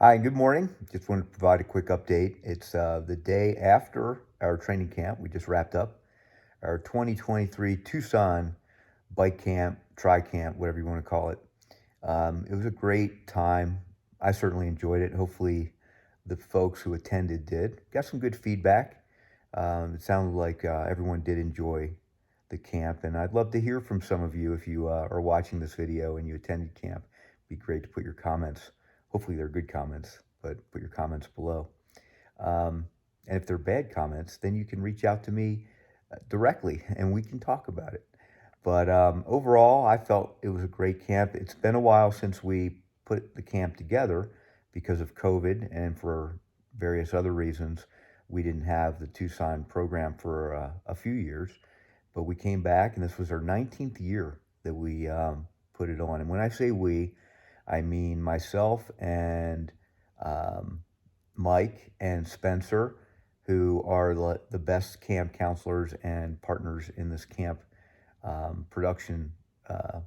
Hi, good morning. Just wanted to provide a quick update. It's the day after our training camp. We just wrapped up our 2023 Tucson Bike Camp, Tri Camp, whatever you want to call it. It was a great time. I certainly enjoyed it. Hopefully, the folks who attended did. Got some good feedback. It sounded like everyone did enjoy the camp, and I'd love to hear from some of you if you are watching this video and you attended camp. It'd be great to put your comments. Hopefully, they're good comments, but put your comments below. Um, and if they're bad comments, then you can reach out to me directly and we can talk about it. But overall, I felt it was a great camp. It's been a while since we put the camp together because of COVID and for various other reasons. We didn't have the Tucson program for a few years, but we came back, and this was our 19th year that we put it on. And when I say we, I mean myself and um, Mike and Spencer, who are the best camp counselors and partners in this camp production uh,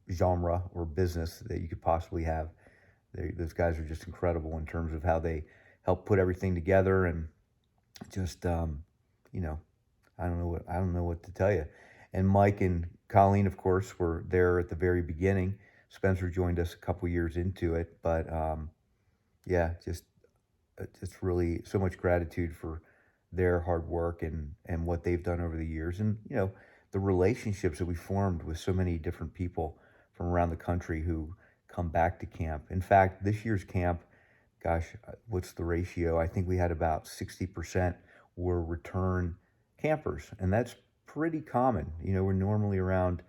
genre or business that you could possibly have. Those guys are just incredible in terms of how they help put everything together and just you know I don't know what to tell you. And Mike and Colleen, of course, were there at the very beginning. Spencer joined us a couple years into it, but yeah, just really so much gratitude for their hard work and what they've done over the years, and the relationships that we formed with so many different people from around the country who come back to camp. In fact, this year's camp, gosh, what's the ratio? I think we had about 60% were return campers, and that's pretty common. We're normally around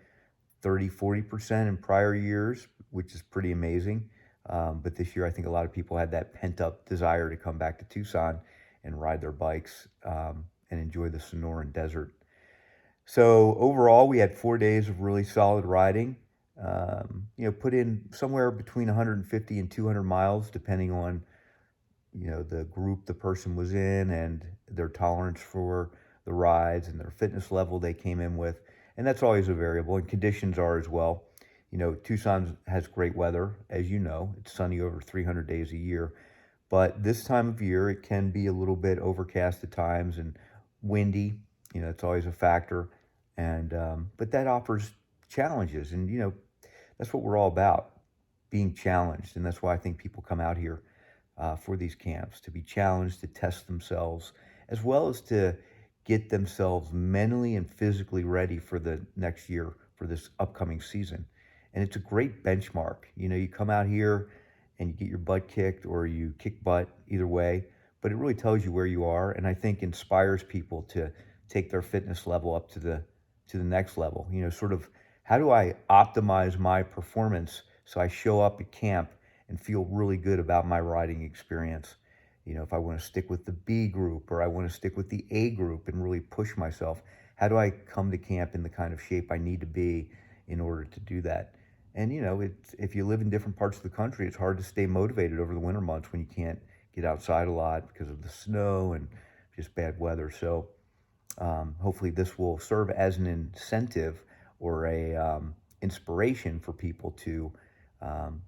30-40% in prior years, which is pretty amazing. But this year, I think a lot of people had that pent up desire to come back to Tucson and ride their bikes and enjoy the Sonoran Desert. So overall, we had 4 days of really solid riding. Put in somewhere between 150 and 200 miles, depending on the group the person was in and their tolerance for the rides and their fitness level they came in with. And that's always a variable, and conditions are as well. Tucson has great weather, as you know. It's sunny over 300 days a year. But this time of year, it can be a little bit overcast at times and windy. It's always a factor. And but that offers challenges, and that's what we're all about, being challenged. And that's why I think people come out here for these camps, to be challenged, to test themselves, as well as to get themselves mentally and physically ready for the next year, for this upcoming season. And it's a great benchmark. You come out here and you get your butt kicked or you kick butt, either way, but it really tells you where you are, and I think inspires people to take their fitness level up to the next level. Sort of, how do I optimize my performance so I show up at camp and feel really good about my riding experience? If I want to stick with the B group or I want to stick with the A group and really push myself, how do I come to camp in the kind of shape I need to be in order to do that? And if you live in different parts of the country, it's hard to stay motivated over the winter months when you can't get outside a lot because of the snow and just bad weather. So hopefully this will serve as an incentive or a inspiration for people to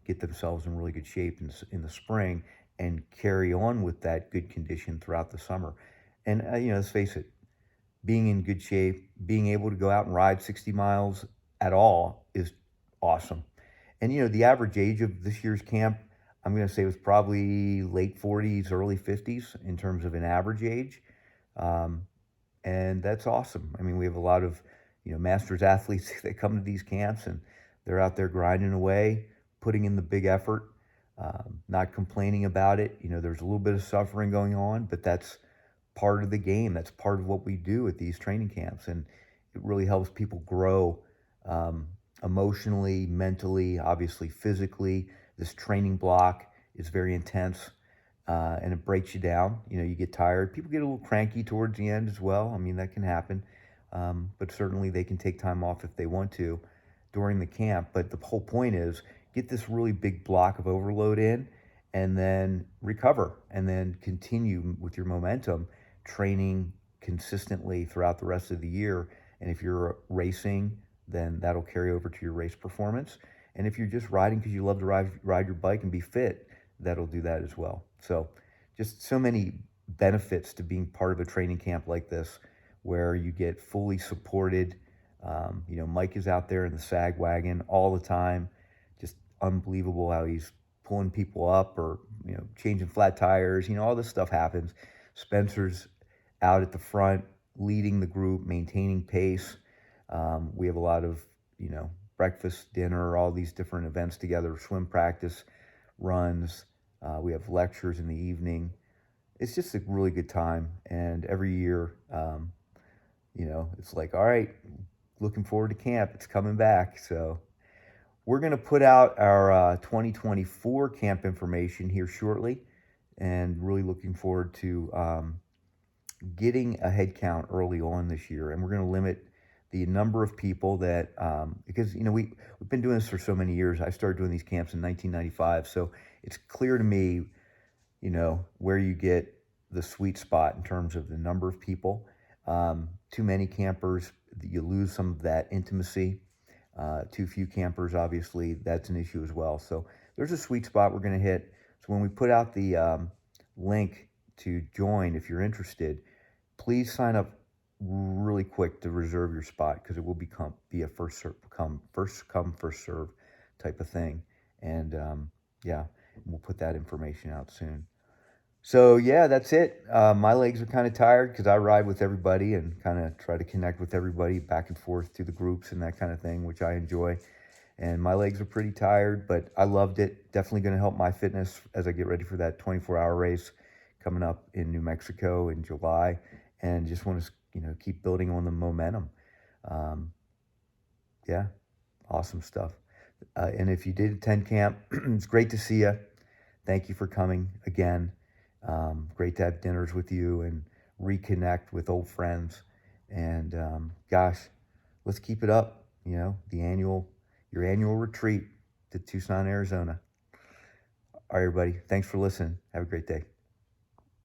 get themselves in really good shape in the spring and carry on with that good condition throughout the summer. And let's face it, being in good shape, being able to go out and ride 60 miles at all is awesome. And the average age of this year's camp, I'm going to say, was probably late 40s, early 50s in terms of an average age. Um, and that's awesome. I mean, we have a lot of masters athletes that come to these camps, and they're out there grinding away, putting in the big effort, not complaining about it. There's a little bit of suffering going on, but that's part of the game. That's part of what we do at these training camps, and it really helps people grow um, emotionally, mentally, obviously physically. This training block is very intense, and it breaks you down. You get tired. People get a little cranky towards the end as well. I mean, that can happen, but certainly they can take time off if they want to during the camp. But the whole point is, get this really big block of overload in and then recover and then continue with your momentum, training consistently throughout the rest of the year. And if you're racing, then that'll carry over to your race performance. And if you're just riding because you love to ride your bike and be fit, that'll do that as well. So just so many benefits to being part of a training camp like this, where you get fully supported. Mike is out there in the sag wagon all the time. Just unbelievable how he's pulling people up or, changing flat tires. All this stuff happens. Spencer's out at the front, leading the group, maintaining pace. We have a lot of, breakfast, dinner, all these different events together, swim practice, runs. We have lectures in the evening. It's just a really good time. And every year, it's like, all right, looking forward to camp. It's coming back. So we're going to put out our 2024 camp information here shortly, and really looking forward to getting a head count early on this year. And we're going to limit the number of people that, because, we've been doing this for so many years. I started doing these camps in 1995. So it's clear to me, where you get the sweet spot in terms of the number of people. Too many campers, you lose some of that intimacy. Too few campers, obviously, that's an issue as well. So there's a sweet spot we're going to hit. So when we put out the link to join, if you're interested, please sign up really quick to reserve your spot, because it will be a first come, first serve type of thing. And yeah, we'll put that information out soon. So yeah, that's it. My legs are kind of tired because I ride with everybody and kind of try to connect with everybody back and forth to the groups and that kind of thing, which I enjoy. And my legs are pretty tired, but I loved it. Definitely going to help my fitness as I get ready for that 24-hour race coming up in New Mexico in July. And just want to, keep building on the momentum. Yeah, awesome stuff. And if you did attend camp, it's great to see you. Thank you for coming again. Great to have dinners with you and reconnect with old friends. And gosh, let's keep it up. Your annual retreat to Tucson, Arizona. All right, everybody. Thanks for listening. Have a great day.